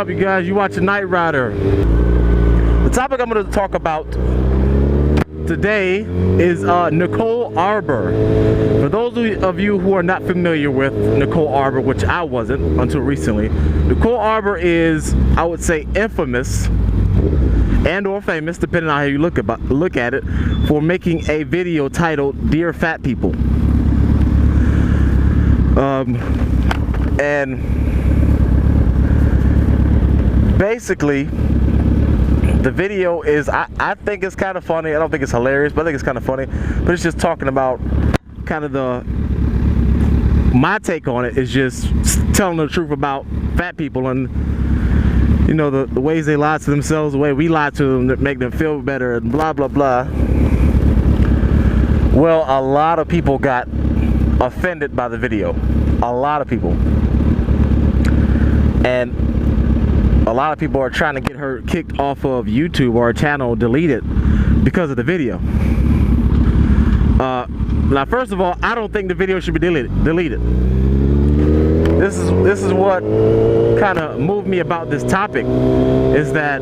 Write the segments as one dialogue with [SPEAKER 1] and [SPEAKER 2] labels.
[SPEAKER 1] up, you guys? You watching Night Rider. The topic I'm going to talk about today is Nicole Arbour. For those of you who are not familiar with Nicole Arbour, which I wasn't until recently, Nicole Arbour is, I would say, infamous and or famous, depending on how you look at it, for making a video titled "Dear Fat People." And basically the video is, I think it's kind of funny. I don't think it's hilarious, but I think it's kind of funny. But it's just talking about kind of my take on it is just telling the truth about fat people and, you know, the ways they lie to themselves, the way we lie to them that make them feel better, and blah blah blah. Well, a lot of people got offended by the video. A lot of people. And a lot of people are trying to get her kicked off of YouTube or her channel deleted because of the video. Now, first of all, I don't think the video should be deleted. This is what kind of moved me about this topic, is that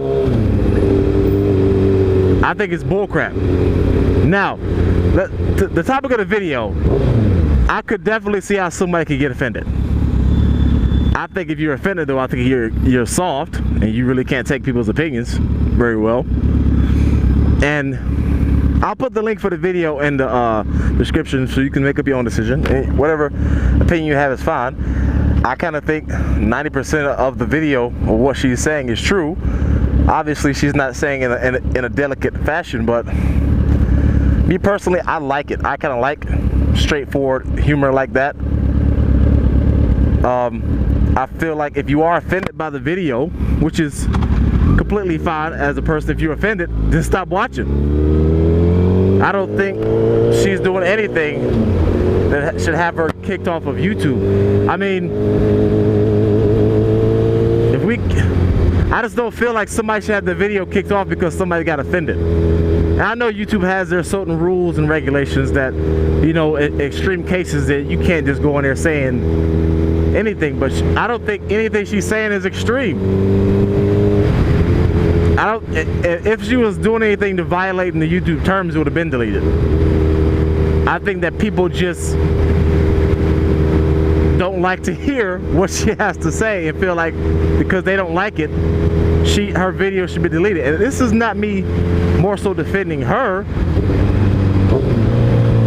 [SPEAKER 1] I think it's bullcrap. Now, the topic of the video, I could definitely see how somebody could get offended. I think if you're offended, though, I think you're soft and you really can't take people's opinions very well. And I'll put the link for the video in the description so you can make up your own decision. Whatever opinion you have is fine. I kind of think 90% of the video of what she's saying is true. Obviously, she's not saying in a delicate fashion, but me personally, I like it. I kind of like straightforward humor like that. I feel like if you are offended by the video, which is completely fine as a person, if you're offended, then stop watching. I don't think she's doing anything that should have her kicked off of YouTube. I mean, I just don't feel like somebody should have the video kicked off because somebody got offended. And I know YouTube has their certain rules and regulations that, you know, in extreme cases that you can't just go in there saying anything, but I don't think anything she's saying is extreme. If she was doing anything to violate the YouTube terms, it would have been deleted. I think that people just don't like to hear what she has to say and feel like because they don't like it, her video should be deleted. And this is not me more so defending her.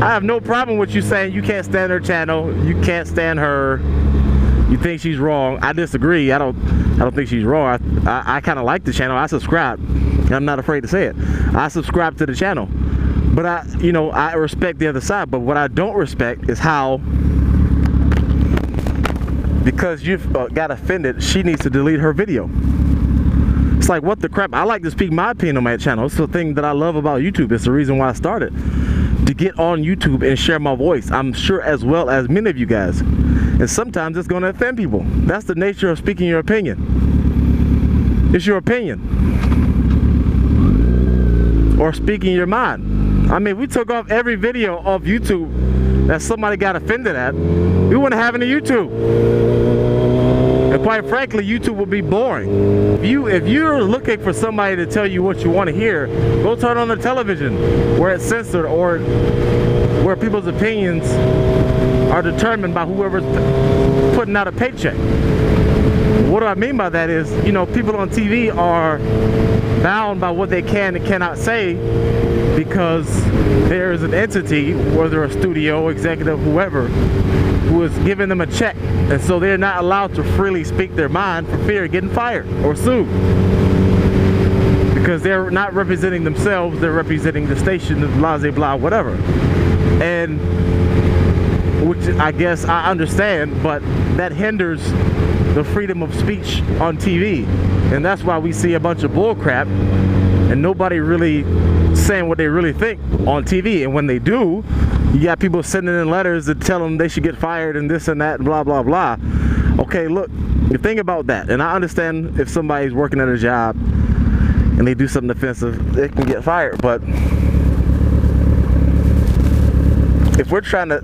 [SPEAKER 1] I have no problem with you saying you can't stand her channel, you can't stand her, you think she's wrong. I disagree. I don't think she's wrong. I kind of like the channel. I subscribe. I'm not afraid to say it. I subscribe to the channel. But I respect the other side. But what I don't respect is how, because you've got offended, she needs to delete her video. It's like, what the crap? I like to speak my opinion on my channel. It's the thing that I love about YouTube. It's the reason why I started, to get on YouTube and share my voice. I'm sure as well as many of you guys. And sometimes it's going to offend people. That's the nature of speaking your opinion. It's your opinion. Or speaking your mind. I mean, we took off every video off YouTube that somebody got offended at. We wouldn't have any YouTube. And quite frankly, YouTube would be boring. If you're looking for somebody to tell you what you want to hear, go turn on the television where it's censored, or where people's opinions are determined by whoever's putting out a paycheck. What do I mean by that is, you know, people on TV are bound by what they can and cannot say because there is an entity, whether a studio, executive, whoever, who is giving them a check. And so they're not allowed to freely speak their mind for fear of getting fired or sued. Because they're not representing themselves, they're representing the station, blah, blah, blah, whatever. And which I guess I understand, but that hinders the freedom of speech on TV. And that's why we see a bunch of bull crap and nobody really saying what they really think on TV. And when they do, you got people sending in letters that tell them they should get fired and this and that and blah, blah, blah. Okay, look, the thing about that, and I understand if somebody's working at a job and they do something offensive, they can get fired. But if we're trying to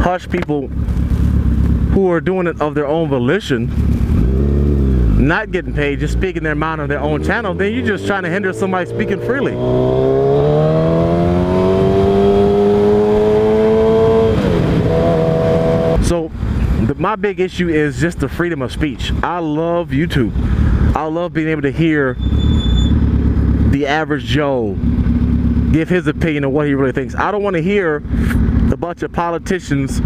[SPEAKER 1] hush people who are doing it of their own volition, not getting paid, just speaking their mind on their own channel, then you're just trying to hinder somebody speaking freely. So my big issue is just the freedom of speech. I love YouTube. I love being able to hear the average Joe give his opinion on what he really thinks. I don't want to hear a bunch of politicians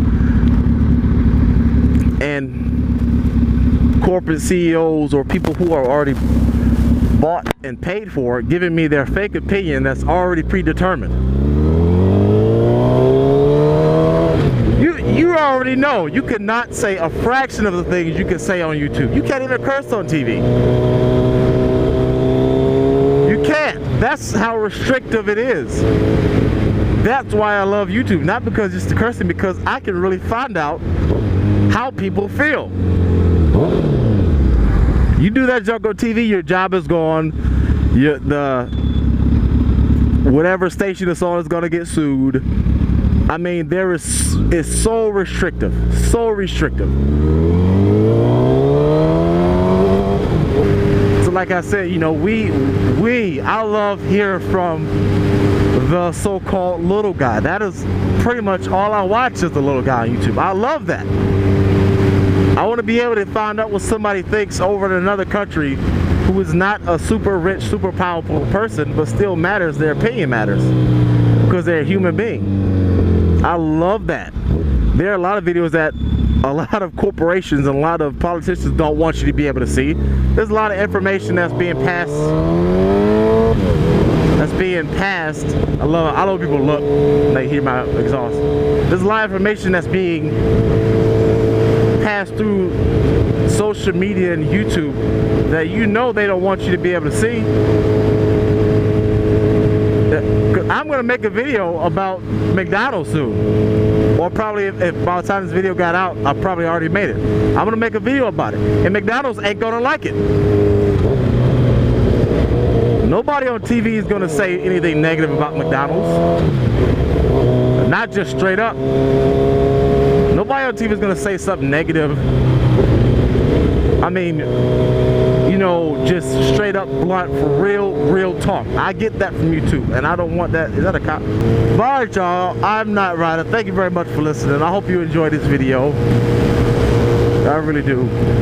[SPEAKER 1] and corporate CEOs or people who are already bought and paid for giving me their fake opinion that's already predetermined. You already know you cannot say a fraction of the things you can say on YouTube. You can't even curse on TV. You can't. That's how restrictive it is. That's why I love YouTube. Not because it's the cursing, because I can really find out how people feel. You do that junk on TV, your job is gone. Whatever station it's on is gonna get sued. I mean, it's so restrictive, so restrictive. So like I said, you know, I love hearing from the so-called little guy. That is pretty much all I watch is the little guy on YouTube. I love that. I want to be able to find out what somebody thinks over in another country who is not a super rich, super powerful person, but still matters, their opinion matters, because they're a human being. I love that. There are a lot of videos that a lot of corporations and a lot of politicians don't want you to be able to see. There's a lot of information that's being passed. I love people look and they hear my exhaust. There's a lot of information that's being passed through social media and YouTube that you know they don't want you to be able to see. I'm going to make a video about McDonald's soon, or probably if by the time this video got out, I probably already made it. I'm going to make a video about it, and McDonald's ain't going to like it. Nobody on TV is going to say anything negative about McDonald's, not just straight up. Nobody on TV is going to say something negative. I mean, you know, just straight up blunt, for real talk. I get that from you too, and I don't want that. Is that a cop? Alright y'all, I'm not Ryder. Thank you very much for listening. I hope you enjoyed this video. I really do.